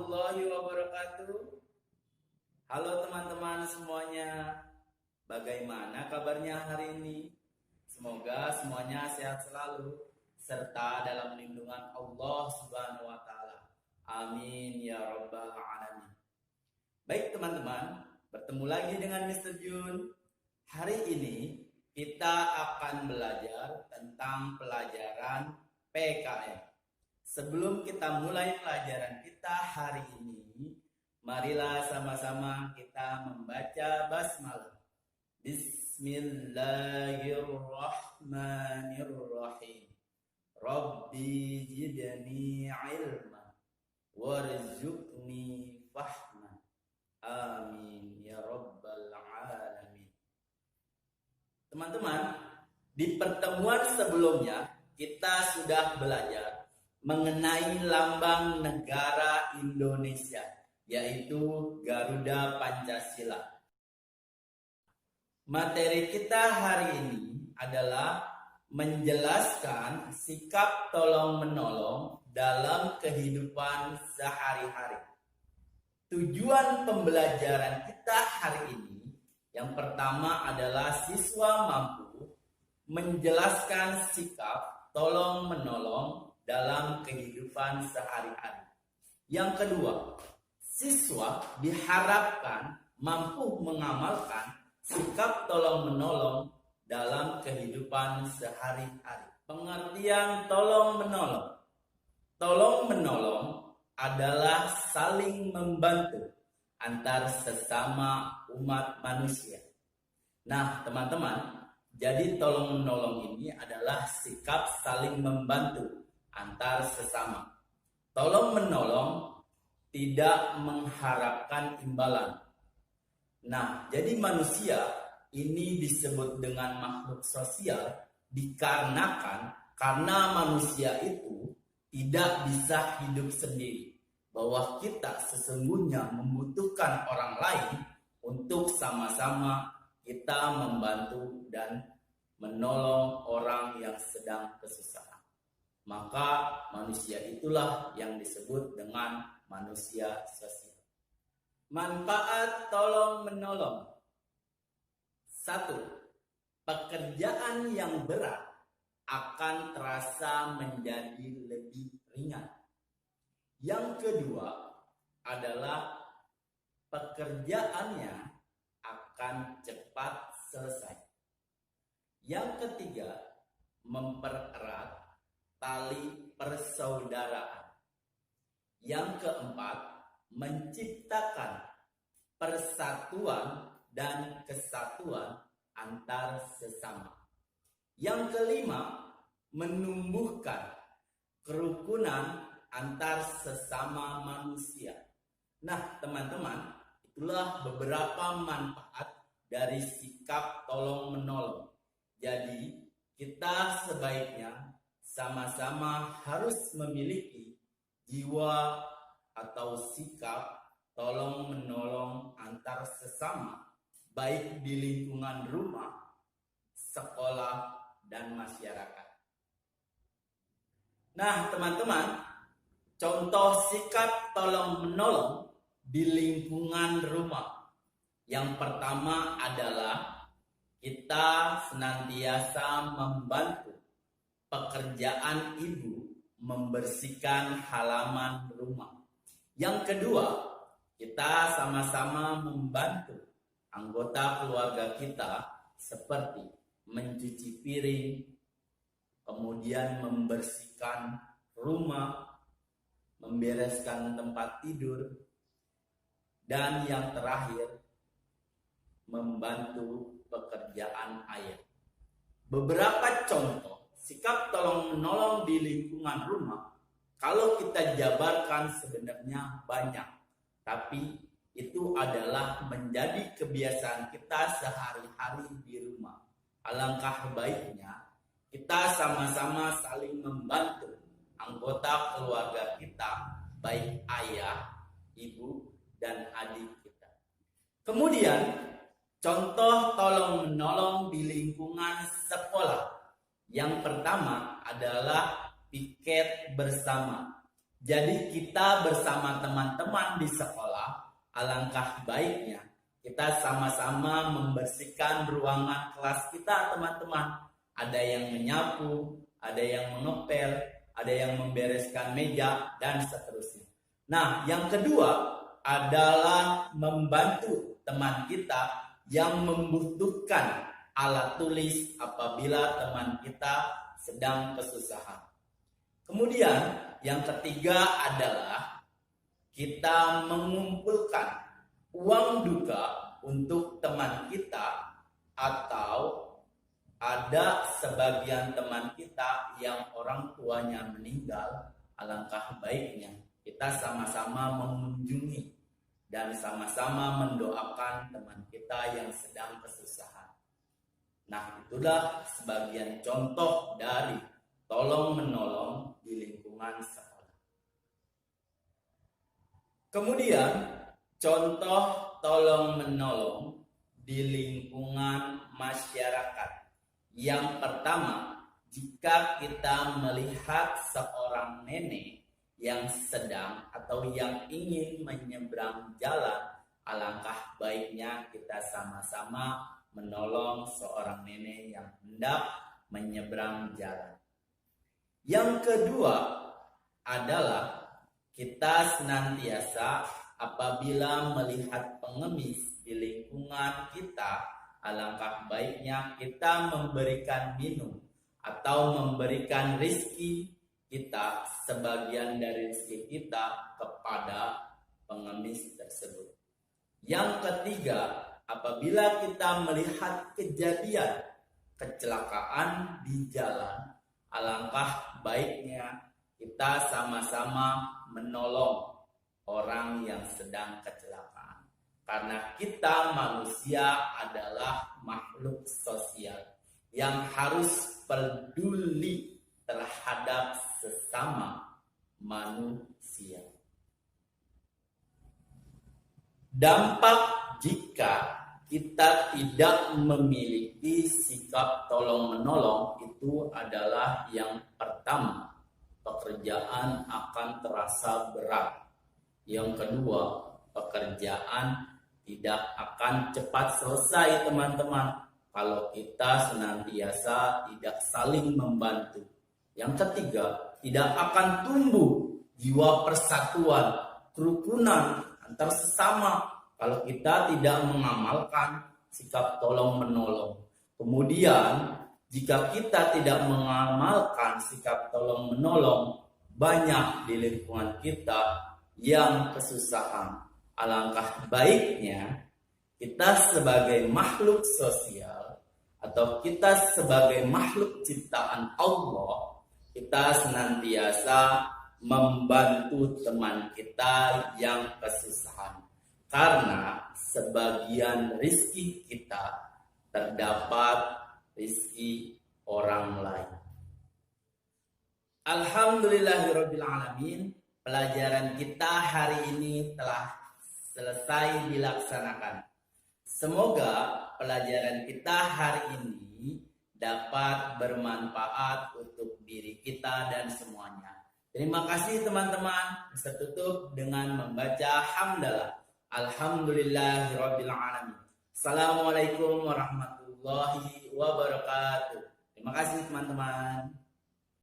warahmatullahi wabarakatuh. Halo teman-teman semuanya. Bagaimana kabarnya hari ini? Semoga semuanya sehat selalu serta dalam lindungan Allah Subhanahu wa taala. Amin ya rabbal alamin. Baik teman-teman, bertemu lagi dengan Mr. Jun. Hari ini kita akan belajar tentang pelajaran PKM. Sebelum kita mulai pelajaran kita hari ini, marilah sama-sama kita membaca basmalah. Bismillahirrahmanirrahim. Rabbi zidni ilma warzuqni fahma. Amin ya rabbal alamin. Teman-teman, di pertemuan sebelumnya kita sudah belajar mengenai lambang negara Indonesia, yaitu Garuda Pancasila. Materi kita hari ini adalah menjelaskan sikap tolong-menolong dalam kehidupan sehari-hari. Tujuan pembelajaran kita hari ini, yang pertama adalah siswa mampu menjelaskan sikap tolong-menolong dalam kehidupan sehari-hari. Yang kedua, siswa diharapkan mampu mengamalkan sikap tolong-menolong dalam kehidupan sehari-hari. Pengertian tolong-menolong. Tolong-menolong adalah saling membantu antar sesama umat manusia. Nah, teman-teman, jadi tolong-menolong ini adalah sikap saling membantu antar sesama. Tolong-menolong tidak mengharapkan imbalan. Nah, jadi manusia ini disebut dengan makhluk sosial dikarenakan karena manusia itu tidak bisa hidup sendiri. Bahwa kita sesungguhnya membutuhkan orang lain untuk sama-sama kita membantu dan menolong orang yang sedang kesusahan. Maka manusia itulah yang disebut dengan manusia sosial. Manfaat tolong-menolong. 1. Pekerjaan yang berat akan terasa menjadi lebih ringan. Yang kedua adalah pekerjaannya akan cepat selesai. Yang ketiga, mempererat tali persaudaraan. Yang keempat, menciptakan persatuan dan kesatuan antar sesama. Yang kelima, menumbuhkan kerukunan antar sesama manusia. Nah, teman-teman, itulah beberapa manfaat dari sikap tolong-menolong. Jadi, kita sebaiknya sama-sama harus memiliki jiwa atau sikap tolong-menolong antar sesama, baik di lingkungan rumah, sekolah, dan masyarakat. Nah, teman-teman, contoh sikap tolong-menolong di lingkungan rumah. Yang pertama adalah kita senantiasa membantu pekerjaan ibu membersihkan halaman rumah. Yang kedua, kita sama-sama membantu anggota keluarga kita seperti mencuci piring, kemudian membersihkan rumah, membereskan tempat tidur, dan yang terakhir, membantu pekerjaan ayah. Beberapa contoh sikap tolong-menolong di lingkungan rumah, kalau kita jabarkan sebenarnya banyak, tapi itu adalah menjadi kebiasaan kita sehari-hari di rumah. Alangkah baiknya kita sama-sama saling membantu anggota keluarga kita, baik ayah, ibu, dan adik kita. Kemudian, contoh tolong-menolong di lingkungan sekolah. Yang pertama adalah piket bersama. Jadi kita bersama teman-teman di sekolah, alangkah baiknya kita sama-sama membersihkan ruangan kelas kita, teman-teman. Ada yang menyapu, ada yang mengepel, ada yang membereskan meja, dan seterusnya. Nah, yang kedua adalah membantu teman kita yang membutuhkan alat tulis apabila teman kita sedang kesusahan. Kemudian yang ketiga adalah kita mengumpulkan uang duka untuk teman kita, atau ada sebagian teman kita yang orang tuanya meninggal, alangkah baiknya kita sama-sama mengunjungi dan sama-sama mendoakan teman kita yang sedang kesusahan. Nah, itulah sebagian contoh dari tolong-menolong di lingkungan sekolah. Kemudian, contoh tolong-menolong di lingkungan masyarakat. Yang pertama, jika kita melihat seorang nenek yang sedang atau yang ingin menyeberang jalan, alangkah baiknya kita sama-sama menolong seorang nenek yang hendak menyeberang jalan. Yang kedua adalah kita senantiasa apabila melihat pengemis di lingkungan kita, alangkah baiknya kita memberikan minum atau memberikan rezeki kita, sebagian dari rezeki kita kepada pengemis tersebut. Yang ketiga, apabila kita melihat kejadian kecelakaan di jalan, alangkah baiknya kita sama-sama menolong orang yang sedang kecelakaan. Karena kita manusia adalah makhluk sosial yang harus peduli terhadap sesama manusia. Dampak jika kita tidak memiliki sikap tolong-menolong itu adalah yang pertama, pekerjaan akan terasa berat. Yang kedua, pekerjaan tidak akan cepat selesai, teman-teman, kalau kita senantiasa tidak saling membantu. Yang ketiga, tidak akan tumbuh jiwa persatuan, kerukunan antar sesama kalau kita tidak mengamalkan sikap tolong-menolong. Kemudian, jika kita tidak mengamalkan sikap tolong-menolong, banyak di lingkungan kita yang kesusahan. Alangkah baiknya kita sebagai makhluk sosial atau kita sebagai makhluk ciptaan Allah, kita senantiasa membantu teman kita yang kesusahan. Karena sebagian rizki kita terdapat rizki orang lain. Alhamdulillahirrabbilalamin. Pelajaran kita hari ini telah selesai dilaksanakan. Semoga pelajaran kita hari ini dapat bermanfaat untuk diri kita dan semuanya. Terima kasih teman-teman. Saya tutup dengan membaca hamdalah. Alhamdulillahirrabbilalamin. Assalamualaikum warahmatullahi wabarakatuh. Terima kasih teman-teman.